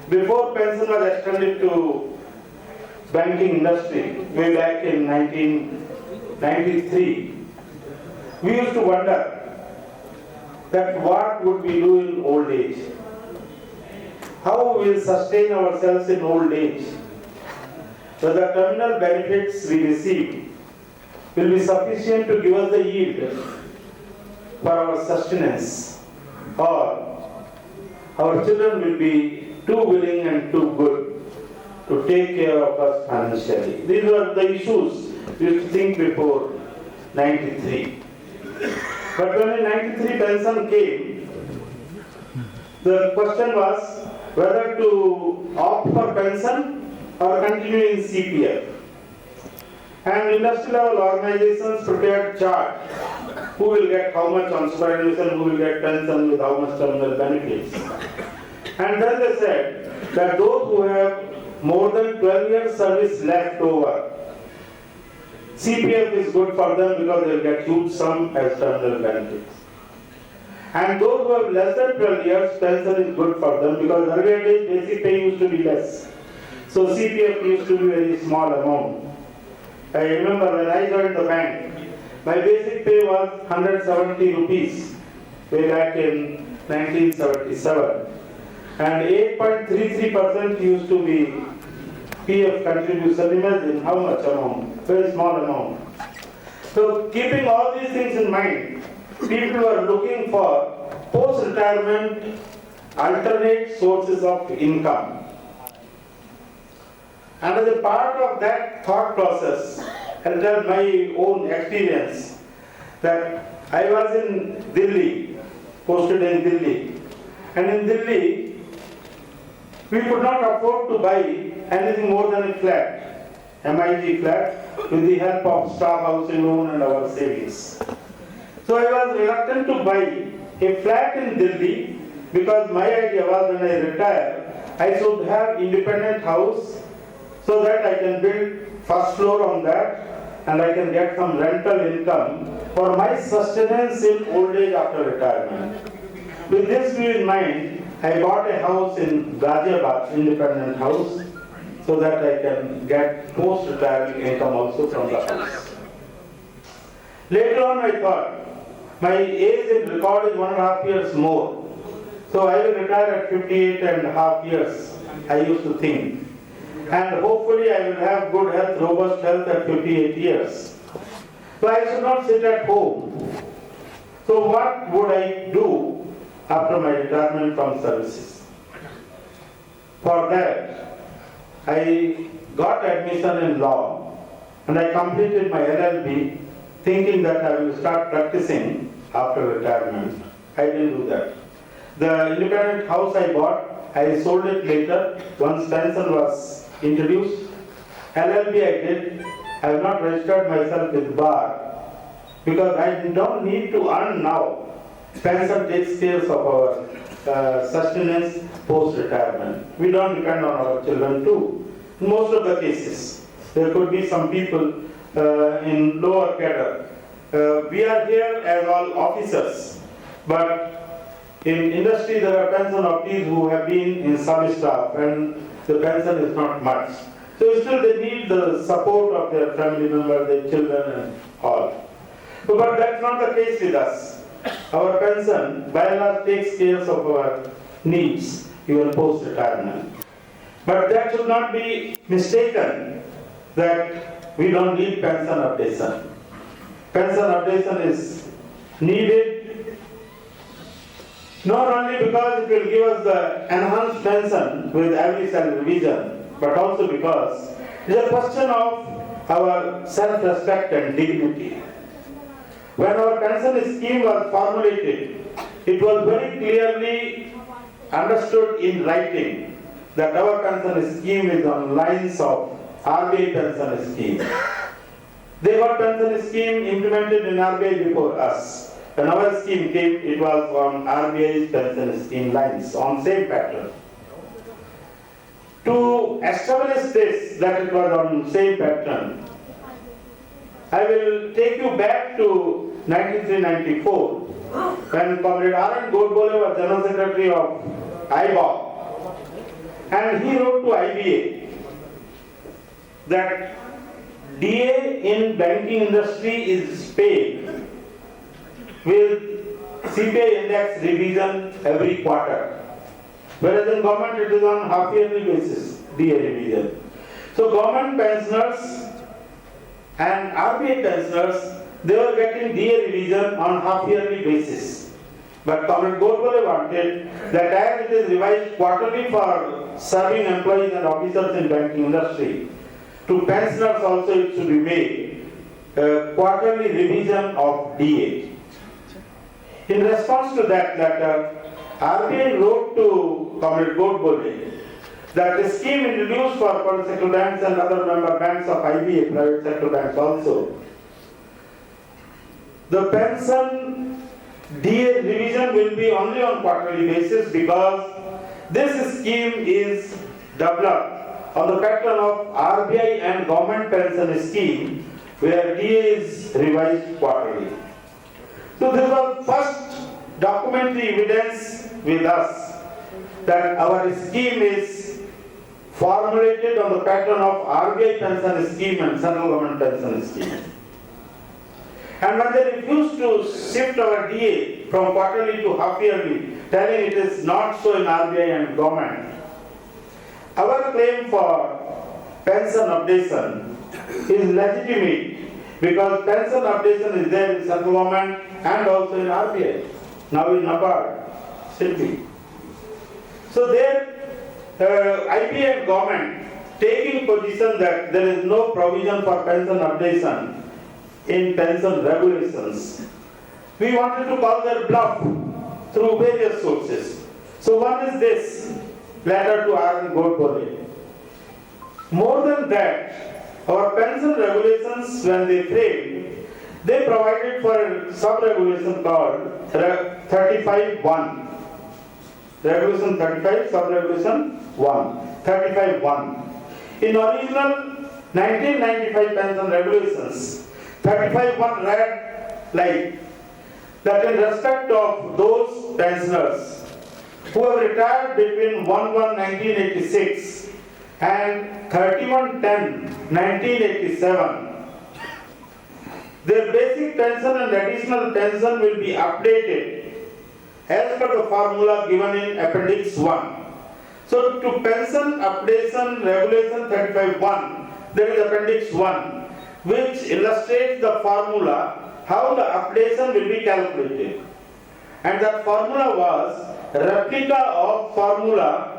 Before pension was extended to banking industry, way back in 1993, we used to wonder that what would we do in old age? How we will sustain ourselves in old age? Whether the terminal benefits we receive will be sufficient to give us the yield for our sustenance, or our children will be too willing and too good to take care of us financially. These were the issues we used to think before 93. But when in 93 pension came, the question was whether to opt for pension or continue in CPF. And industry level organizations prepared chart who will get how much on superannuation, who will get pension with how much terminal benefits. And then they said that those who have more than 12 years service left over, CPF is good for them because they will get huge sum as terminal benefits. And those who have less than 12 years, pension is good for them because earlier days basic pay used to be less. So CPF used to be very small amount. I remember when I joined the bank, my basic pay was 170 rupees way back in 1977. And 8.33% used to be PF contribution. Imagine how much amount, very small amount. So keeping all these things in mind, people were looking for post-retirement alternate sources of income. And as a part of that thought process, I'll tell my own experience that I was in Delhi, posted in Delhi. And in Delhi, we could not afford to buy anything more than a flat, MIG flat, with the help of staff housing loan and our savings. So I was reluctant to buy a flat in Delhi because my idea was when I retire, I should have independent house so that I can build first floor on that and I can get some rental income for my sustenance in old age after retirement. With this view in mind, I bought a house in Ghaziabad, independent house, so that I can get post-retirement income also from the house. Later on I thought, my age in record is 1.5 years more. So I will retire at 58.5 years, I used to think. And hopefully I will have good health, robust health at 58 years. So I should not sit at home. So what would I do after my retirement from services? For that, I got admission in law and I completed my LLB thinking that I will start practicing after retirement. I didn't do that. The independent house I bought, I sold it later once pension was introduced. LLB I did. I have not registered myself with bar because I don't need to earn now. Pension takes care of our sustenance post-retirement. We don't depend on our children too. In most of the cases, there could be some people in lower cadre. We are here as all officers, but in industry there are pensioners who have been in sub-staff and the pension is not much. So still they need the support of their family members, their children and all. But that's not the case with us. Our pension by and large takes care of our needs even post-retirement. But that should not be mistaken that we don't need pension updation. Pension updation is needed not only because it will give us the enhanced pension with every salary revision, but also because it is a question of our self-respect and dignity. When our pension scheme was formulated, it was very clearly understood in writing that our pension scheme is on lines of RBI pension scheme. They got pension scheme implemented in RBI before us. When our scheme came, it was on RBI's pension scheme lines, on same pattern. To establish this, that it was on same pattern, I will take you back to 1994, when Comrade R. N. Godbole was General Secretary of IBOC. and he wrote to IBA that DA in banking industry is paid with CPI index revision every quarter, whereas in government it is on half-yearly basis, DA revision. So government pensioners and RBI pensioners, they were getting DA revision on half-yearly basis. But Comrade Godbole wanted that as it is revised quarterly for serving employees and officers in banking industry, to pensioners also it should be made quarterly revision of DA. In response to that letter, RBI wrote to Comrade Godbole that a scheme introduced for public sector banks and other member banks of IBA, private sector banks also. The pension DA revision will be only on quarterly basis because this scheme is developed on the pattern of RBI and government pension scheme where DA is revised quarterly. So this was first documentary evidence with us that our scheme is formulated on the pattern of RBI pension scheme and central government pension scheme. And when they refused to shift our DA from quarterly to half yearly, telling it is not so in RBI and government, our claim for pension updation is legitimate because pension updation is there in central government and also in RBI, now in NABARD, simply. So there, IBA and government taking position that there is no provision for pension updation in pension regulations. We wanted to call their bluff through various sources. So one is this letter to R. Godbole. More than that, our pension regulations, when they framed, they provided for a sub-regulation called 35.1. Regulation 35, sub-regulation 1. 35.1. In original 1995 pension regulations, 35.1 read like that in respect of those pensioners who have retired between 1/1/1986 and 31/10/1987, their basic pension and additional pension will be updated as per the formula given in Appendix 1. So to pension updation regulation 35.1, there is Appendix 1, which illustrates the formula how the updation will be calculated. And that formula was replica of formula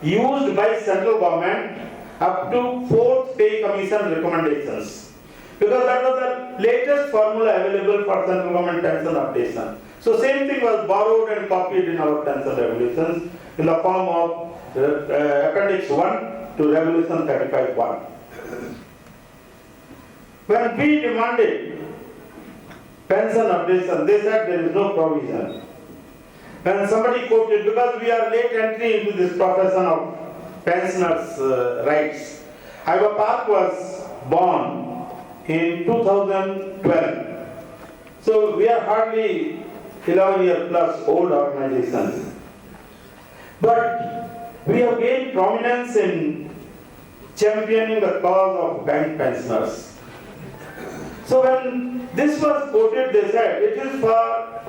used by central government up to 4th pay commission recommendations. Because that was the latest formula available for central government pension updation. So same thing was borrowed and copied in our pension regulations in the form of Appendix 1 to Regulation 35.1. When we demanded pension updation, they said there is no provision. When somebody quoted, because we are late entry into this profession of pensioners' rights. Iva Park was born in 2012. So we are hardly 11 year plus old organization. But we have gained prominence in championing the cause of bank pensioners. So when this was quoted, they said it is for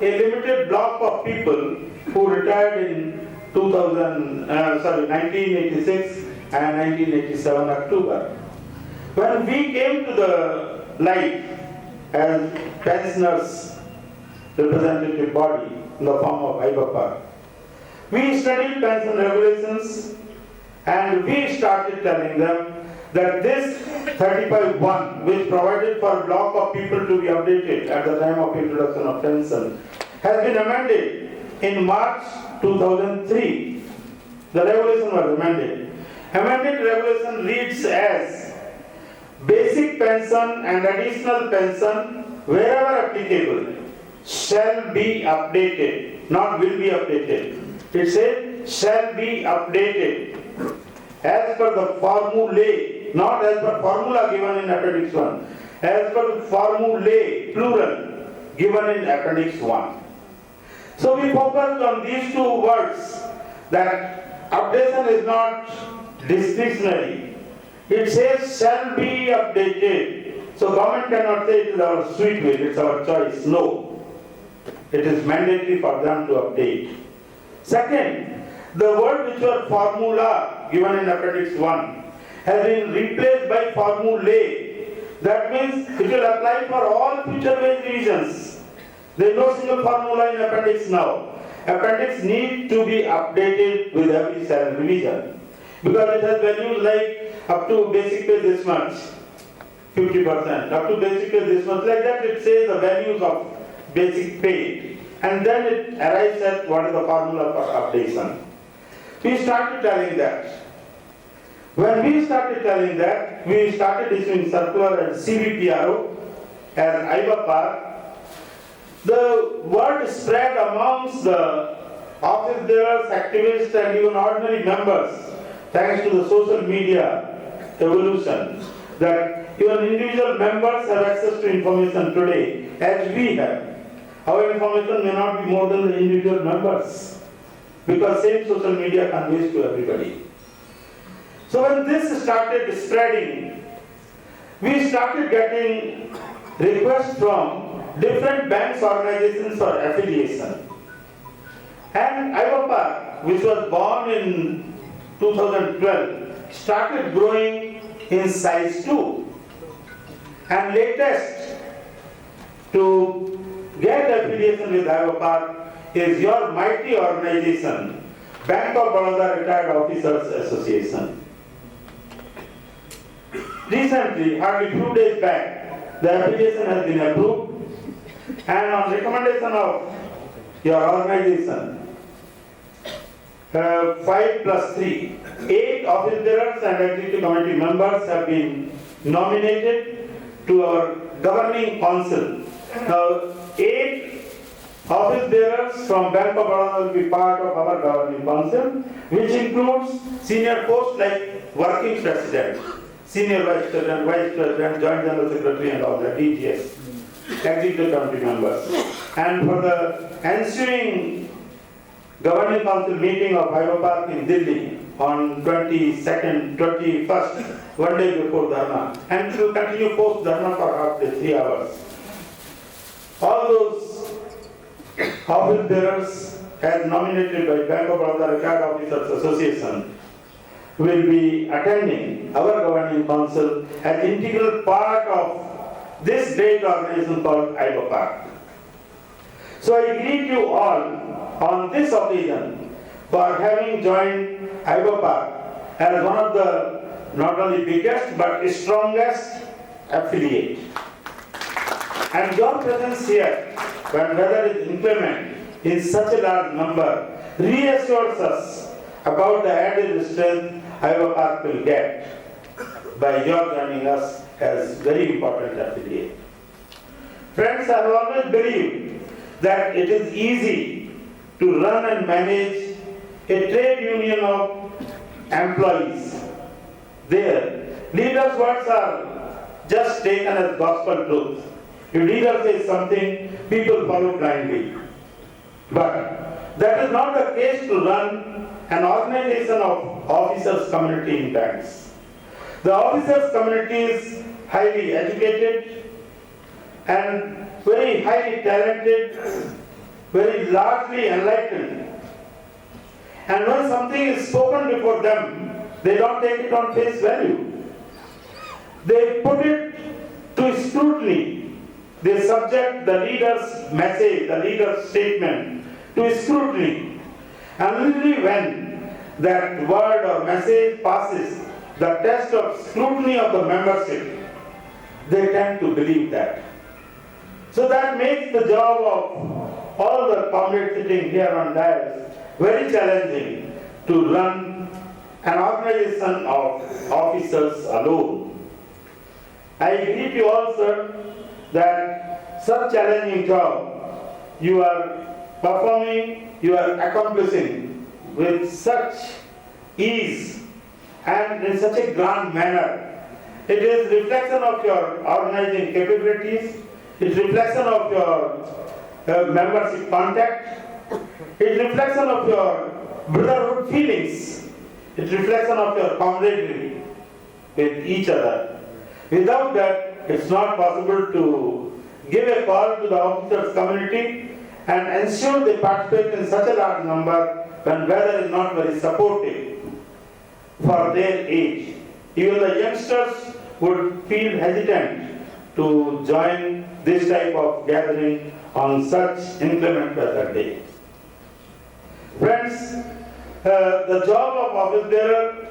a limited block of people who retired in 1986 and 1987 October. When we came to the light as pensioners representative body in the form of IBAPA, we studied pension regulations and we started telling them that this 35.1, which provided for a block of people to be updated at the time of introduction of pension, has been amended in March 2003. The regulation was amended. Amended regulation reads as basic pension and additional pension wherever applicable shall be updated, not will be updated. It says shall be updated as per the formulae, not as per formula given in Appendix 1, as per the formulae, plural, given in Appendix 1. So we focused on these two words, that updation is not discretionary. It says shall be updated. So government cannot say it is our sweet will, it's our choice. No. It is mandatory for them to update. Second, the word which was formula given in Appendix 1 has been replaced by formulae. That means it will apply for all future wage revisions. There is no single formula in Appendix now. Appendix needs to be updated with every salary revision. Because it has values like up to basic pay this much, 50%, up to basic pay this much, like that it says the values of basic pay. And then it arrives at what is the formula for updation. We started telling that. When we started telling that, we started issuing circular as CBPRO, as IVAPAR. The word spread amongst the office bearers, activists, and even ordinary members, thanks to the social media evolution, that even individual members have access to information today, as we have. Our information may not be more than the individual members, because same social media conveys to everybody. So when this started spreading, we started getting requests from different banks, organizations for affiliation. And IVAPAR, which was born in 2012, started growing in size too. And latest to get affiliation with IVAPAR is your mighty organization, Bank of Baroda Retired Officers Association. Recently, hardly few days back, the application has been approved, and on recommendation of your organization, 5 plus 3, 8 office bearers and executive committee members have been nominated to our governing council. Now, 8 office bearers from Bank of Baroda will be part of our governing council, which includes senior posts like working president, senior vice president, joint general secretary, and all that, DGS, executive committee members. And for the ensuing governing council meeting of IVAPAR in Delhi on 21st, one day before Dharna, and to continue post Dharna for half day, 3 hours. All those office bearers, as nominated by Bank of Baroda Retired Officers Association, will be attending our governing council as integral part of this great organization called IVAPAR. So I greet you all on this occasion for having joined IVAPAR as one of the not only biggest but strongest affiliate. And your presence here, when weather is inclement in such a large number, reassures us about the added strength IVAPAR will get by your joining us as very important affiliate. Friends, I have always believed that it is easy to run and manage a trade union of employees. Their leaders' words are just taken as gospel truth. If leader says something, people follow blindly. But that is not the case to run an organization of officers' community in banks. The officers' community is highly educated and very highly talented, very largely enlightened. And when something is spoken before them, they don't take it on face value. They put it to scrutiny. They subject the leader's message, the leader's statement to scrutiny. And only when that word or message passes the test of scrutiny of the membership, they tend to believe that. So that makes the job of all the comrades sitting here on dais very challenging to run an organization of officers alone. I greet you all, sir, that such challenging job you are performing, you are accomplishing with such ease and in such a grand manner. It is reflection of your organizing capabilities, it is reflection of your membership contact, it is reflection of your brotherhood feelings it's reflection of your camaraderie with each other. Without that, it's not possible to give a call to the officers' community and ensure they participate in such a large number when weather is not very supportive for their age. Even the youngsters would feel hesitant to join this type of gathering on such inclement weather day. Friends, the job of office bearer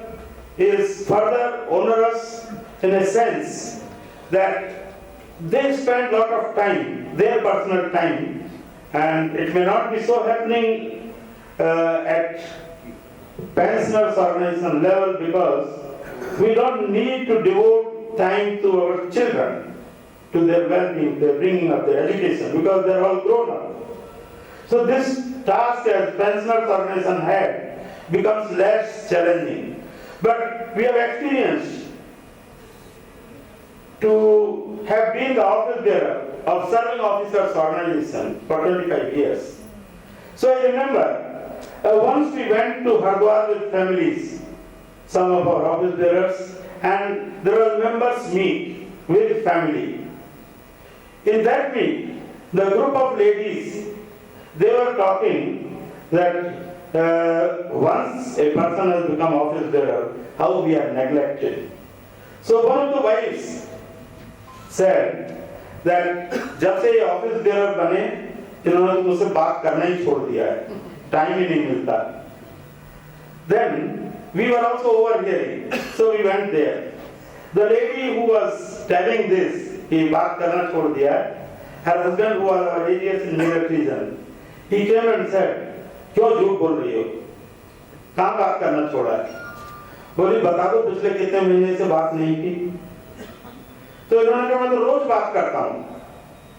is further onerous in a sense that they spend a lot of time, their personal time, and it may not be so happening at pensioners organization level because we don't need to devote time to our children, to their well-being, their bringing up, their education, because they're all grown up. So this task as pensioners organization had becomes less challenging. But we have experienced to have been the office bearer of serving officers organization for 25 years. So I remember once we went to Hardwar with families, some of our office bearers, and there was members meet with family. In that meet, the group of ladies, they were talking that once a person has become office bearer, how we are neglected. So one of the wives said that जब से ये office bear बने इन्होंने मुझसे बात करना ही छोड़ दिया है, टाइम ही नहीं मिलता. Then we were also overhearing, so we went there. The lady who was telling this, कि बात करना छोड़ दिया है, her husband who was our AGS in Meerut region, he came and said, क्यों झूठ बोल रही हो? कहाँ बात करना छोड़ा है? बोली बता दो पिछले कितने महीने से बात नहीं की. तो इन्होंने कहा मैं तो रोज बात करता हूँ.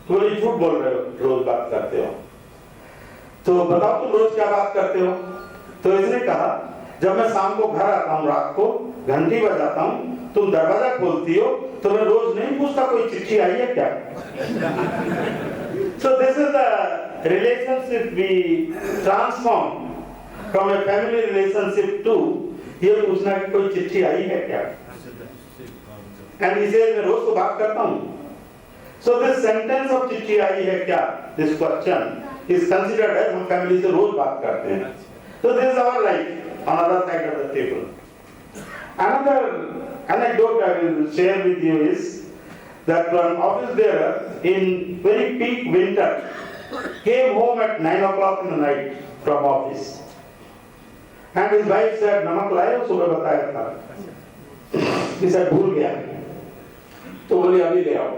तो बोली झूठ बोल रहे हो, रोज बात करते हो. तो बताओ तुम रोज क्या बात करते हो? तो इसने कहा जब मैं शाम को घर आता हूँ, रात को घंटी बजाता हूँ, तुम दरवाजा खोलती हो, तो मैं रोज नहीं पूछता कोई चिट्ठी आई है क्या. So this is the relationship we transform from a family relationship to ये पूछना कि कोई चिट्ठी आई है क्या. And he says मैं रोज तो बात करता हूँ. So this sentence of चिट्ठी आई है क्या, this question is considered as हम family से रोज बात करते हैं. So this is our life on other side of the table. Another anecdote I will share with you is that one office bearer in very peak winter came home at 9 o'clock in the night from office. And his wife said, नमक लाए हो, सुबह बताया था. He said, भूल गया. तो बोली अभी ले आओ.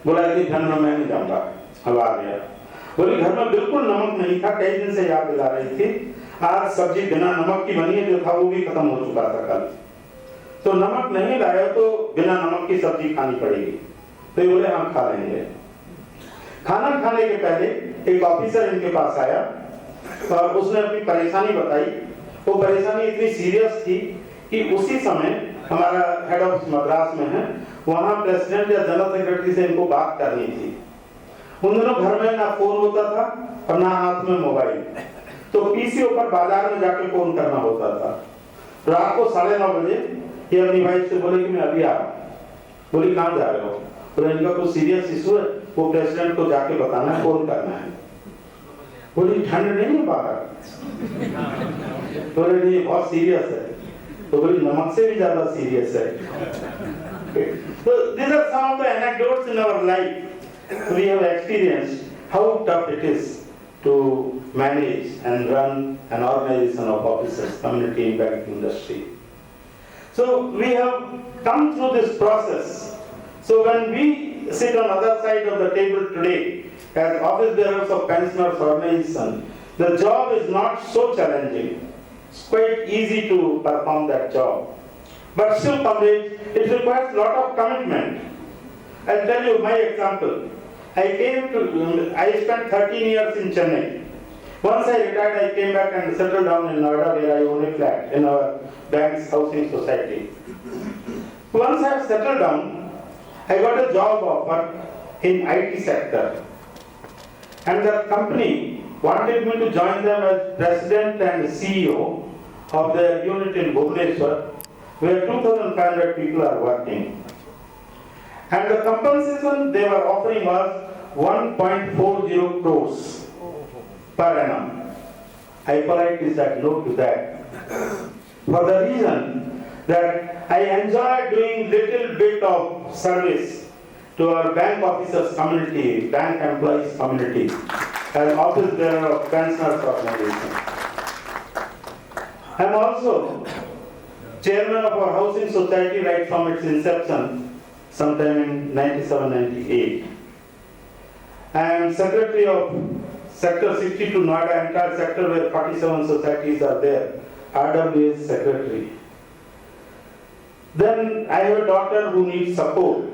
बोला इतनी ठंड में मैं नहीं जाऊंगा, अब आ गया. बोली घर में बिल्कुल नमक नहीं था, कई दिन से याद दिला रही थी. आज सब्जी बिना नमक की बनी है, जो था वो भी खत्म हो चुका था कल. तो नमक नहीं लाया तो बिना नमक की सब्जी खानी पड़ेगी. तो ये बोले हम खा लेंगे. खाना खाने के पहले एक ऑफिसर इनके पास आया और उसने अपनी परेशानी बताई. वो परेशानी इतनी सीरियस थी कि उसी समय हमारा हेड ऑफिस मद्रास में है, वहाँ प्रेसिडेंट या जनरल सेक्रेटरी से इनको बात करनी थी. उन दिनों घर में ना फोन होता था और ना हाथ में मोबाइल, तो पीसी ऊपर बाजार में जाके फोन करना होता था. रात को 9:30 बजे ये अपनी वाइफ से बोले कि मैं अभी आ रहा हूँ. बोली कहाँ जा रहे हो? बोले इनका कुछ सीरियस इशू है, वो प्रेसिडेंट को जाके बताना है, फोन करना है. बोली ठंड नहीं है बाहर? बोले नहीं बहुत सीरियस है. तो बोली नमक से भी ज्यादा सीरियस है. So these are some of the anecdotes in our life. We have experienced how tough it is to manage and run an organization of officers, community impact industry. So we have come through this process. So when we sit on other side of the table today as office bearers of pensioners organization, the job is not so challenging. It's quite easy to perform that job. But still, comrades, it requires a lot of commitment. I'll tell you my example. I spent 13 years in Chennai. Once I retired, I came back and settled down in Baroda, where I own a flat in our bank's housing society. Once I settled down, I got a job offer in IT sector. And the company wanted me to join them as president and CEO of their unit in Bhubaneswar, where 2,500 people are working. And the compensation they were offering was 1.40 crores per annum. I politely said no to that. For the reason that I enjoy doing little bit of service to our bank officers community, bank employees community, as office bearer of pensioners organization. I am also chairman of our housing society right from its inception, sometime in 97-98. I am secretary of Sector 62 Noida, entire sector where 47 societies are there, RWA's secretary. Then I have a daughter who needs support.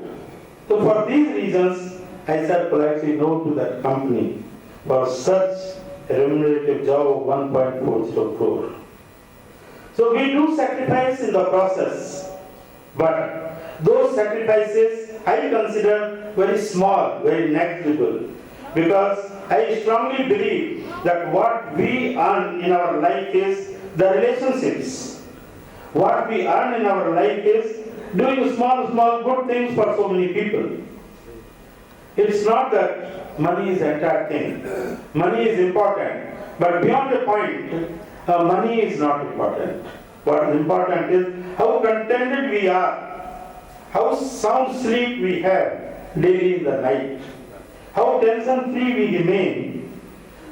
So for these reasons, I said politely no to that company for such a remunerative job of 1.40 crore. So we do sacrifice in the process, but those sacrifices I consider very small, very negligible, because I strongly believe that what we earn in our life is the relationships. What we earn in our life is doing small good things for so many people. It's not that money is the entire thing. Money is important, but beyond a point, money is not important. What is important is how contented we are, how sound sleep we have daily in the night, how tension-free we remain.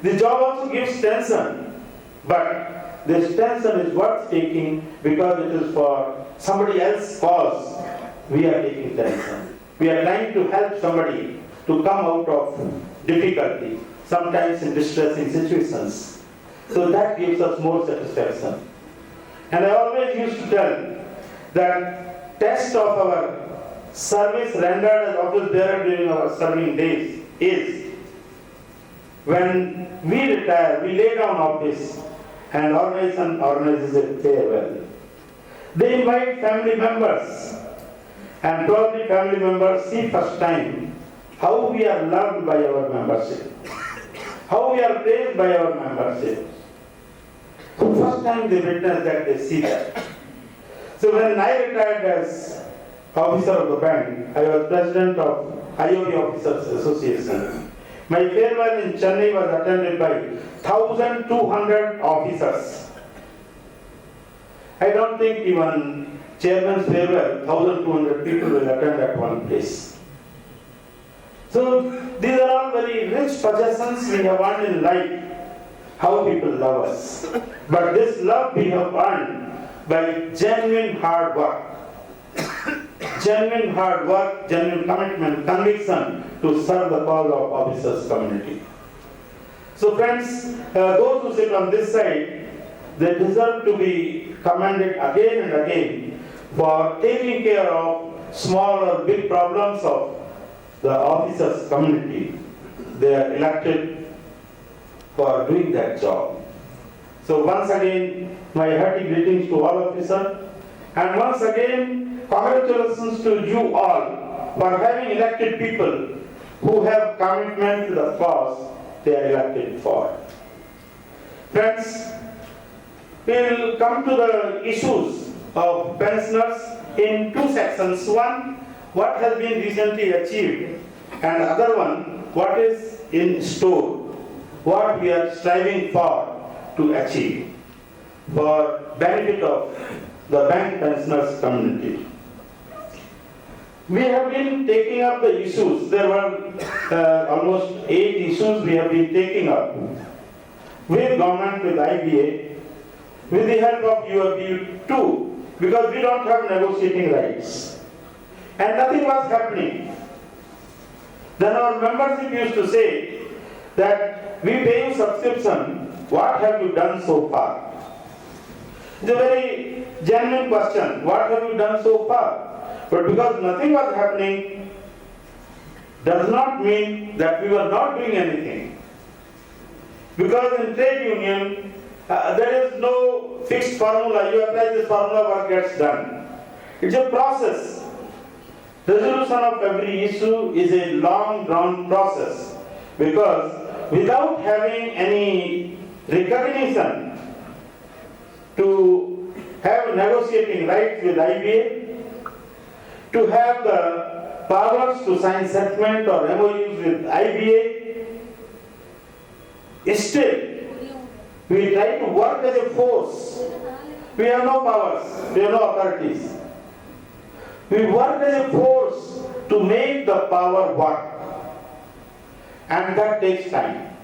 The job also gives tension, but this tension is worth taking because it is for somebody else's cause. We are taking tension. We are trying to help somebody to come out of difficulty, sometimes in distressing situations. So that gives us more satisfaction. And I always used to tell that test of our service rendered as office bearer during our serving days is when we retire, we lay down office and organization organizes a farewell. They invite family members, and probably family members see first time how we are loved by our membership, how we are praised by our membership. So first time they witness that, they see that. So when I retired as officer of the bank, I was president of IOB Officers Association. My farewell in Chennai was attended by 1,200 officers. I don't think even chairman's farewell, 1,200 people will attend at one place. So these are all very rich possessions we have earned in life, how people love us. But this love we have earned by genuine hard work. Genuine hard work, genuine commitment, conviction to serve the cause of officers community. So friends, those who sit on this side, they deserve to be commended again and again for taking care of small or big problems of the officers community. They are elected for doing that job. So once again, my hearty greetings to all officers, and once again, congratulations to you all for having elected people who have commitment to the cause they are elected for. Friends, we will come to the issues of pensioners in two sections. One, what has been recently achieved, and other one, what is in store, what we are striving for to achieve for benefit of the bank pensioners community. We have been taking up the issues. There were almost 8 issues we have been taking up with government, with IBA, with the help of UAB too, because we don't have negotiating rights. And nothing was happening. Then our membership used to say that we pay you subscription, what have you done so far? It's a very genuine question, what have you done so far? But because nothing was happening, does not mean that we were not doing anything. Because in trade union, there is no fixed formula, you apply this formula, work gets done. It's a process. Resolution of every issue is a long drawn process, because without having any recognition to have negotiating rights with IBA, to have the powers to sign settlement or MOUs with IBA. Still, we try to work as a force. We have no powers, we have no authorities. We work as a force to make the power work. And that takes time.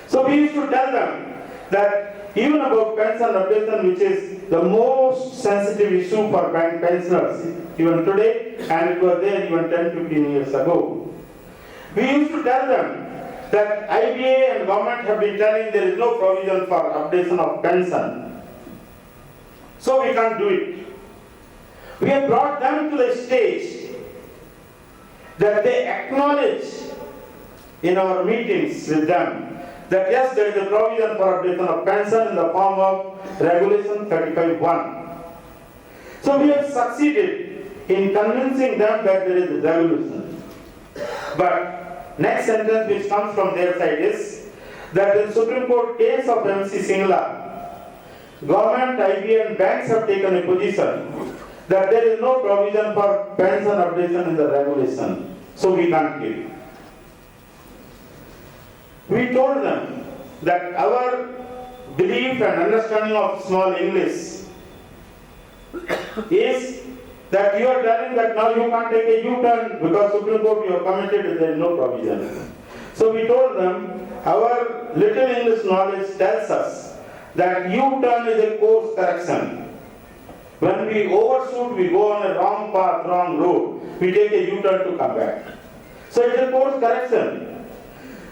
So we used to tell them that even about pension updation, which is the most sensitive issue for pensioners, even today, and it was there even 10-15 years ago. We used to tell them that IBA and government have been telling there is no provision for updation of pension. So we can't do it. We have brought them to the stage that they acknowledge in our meetings with them that yes, there is a provision for updation of pension in the form of Regulation 35(1). So we have succeeded in convincing them that there is a revolution. But next sentence which comes from their side is that in Supreme Court case of MC Singla, government, IBA and banks have taken a position that there is no provision for pension updation in the regulation. So we can't give. We told them that our belief and understanding of small English is that you are telling that now you can't take a U-turn because Supreme Court you have committed there is no provision. So we told them our little English knowledge tells us that U-turn is a course correction. When we overshoot, we go on a wrong path, wrong road, we take a U-turn to come back. So it is a course correction.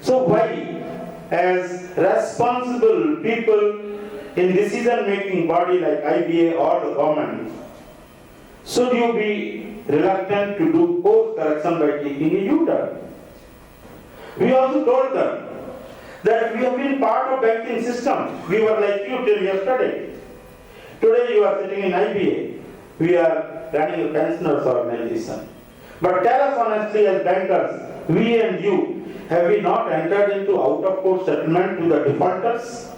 So why, as responsible people in decision-making body like IBA or the government, should you be reluctant to do course correction by taking a U-turn? We also told them that we have been part of banking system. We were like you till yesterday. Today you are sitting in IBA. We are running a pensioners organization. But tell us honestly as bankers, we and you, have we not entered into out-of-court settlement to the defaulters,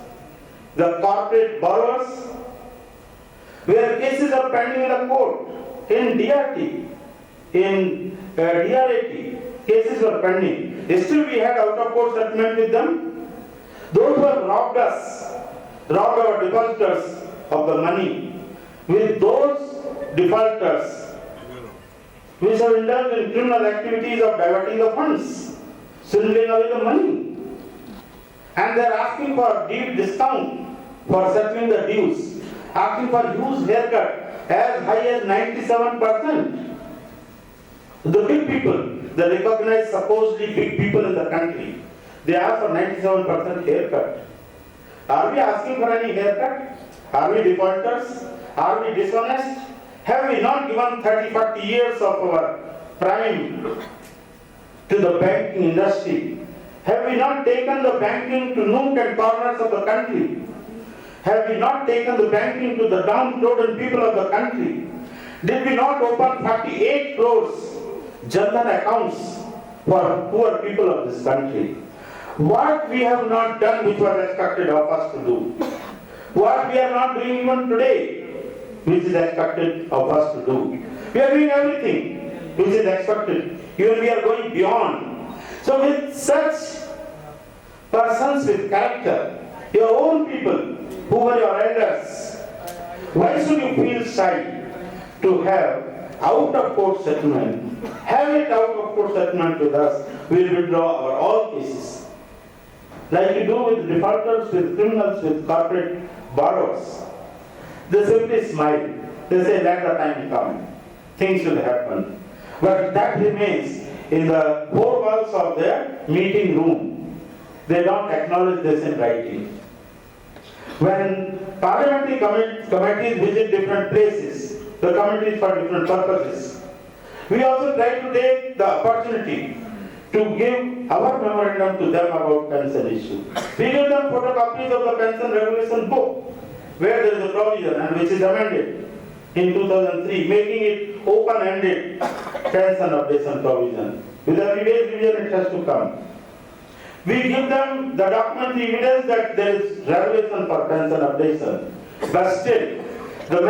the corporate borrowers, where cases are pending in the court, in DRT, in DRAT, cases were pending. Still we had out-of-court settlement with them. Those who have robbed us, robbed our defaulters of the money, with those defaulters which have indulged in criminal activities of diverting the funds, swindling away the money. And they are asking for deep discount for settling the dues, asking for huge haircut as high as 97%. The big people, the recognized supposedly big people in the country, they ask for 97% haircut. Are we asking for any haircut? Are we defaulters? Are we dishonest? Have we not given 30-40 years of our prime to the banking industry? Have we not taken the banking to nook and corners of the country? Have we not taken the banking to the downtrodden people of the country? Did we not open 48 crores Jan-Dhan accounts for poor people of this country? What we have not done which was expected of us to do? What we are not doing even today which is expected of us to do? We are doing everything which is expected. Even we are going beyond. So with such persons with character, your own people who were your elders, why should you feel shy to have out-of-court settlement? Have it out-of-court settlement with us. We will withdraw our all cases. Like you do with defaulters, with criminals, with corporate borrowers. They simply smile. They say, let the time come. Things will happen. But that remains in the four walls of their meeting room. They don't acknowledge this in writing. When parliamentary committees visit different places, the committees for different purposes, we also try to take the opportunity to give our memorandum to them about pension issue. We give them photocopies of the pension regulation book, where there is a provision and which is amended in 2003, making it open-ended pension updation provision. With every day's revision it has to come. We give them the documentary evidence that there is regulation for pension updation. But still, the